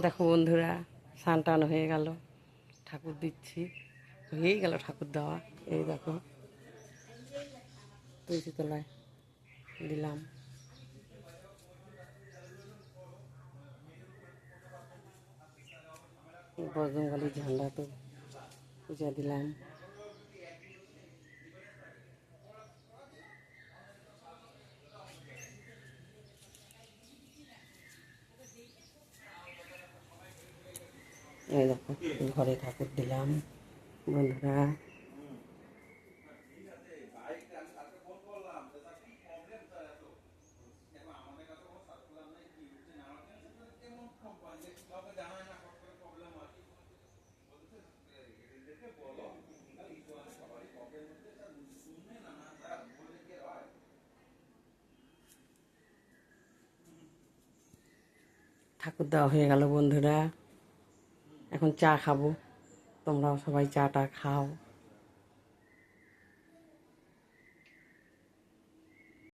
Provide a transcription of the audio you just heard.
দেখো বন্ধুরা, স্নান টান হয়ে গেল, ঠাকুর দিচ্ছি, হয়েই গেল ঠাকুর দেওয়া। এই দেখো তুলসী তলায় দিলাম, বজরংবলী ঝান্ডা তো পূজা দিলাম। এই দেখো ঘরে ঠাকুর দিলাম বন্ধুরা। ঠাকুর দেওয়া হয়ে গেল বন্ধুরা, এখন চা খাবো। তোমরাও সবাই চাটা খাও।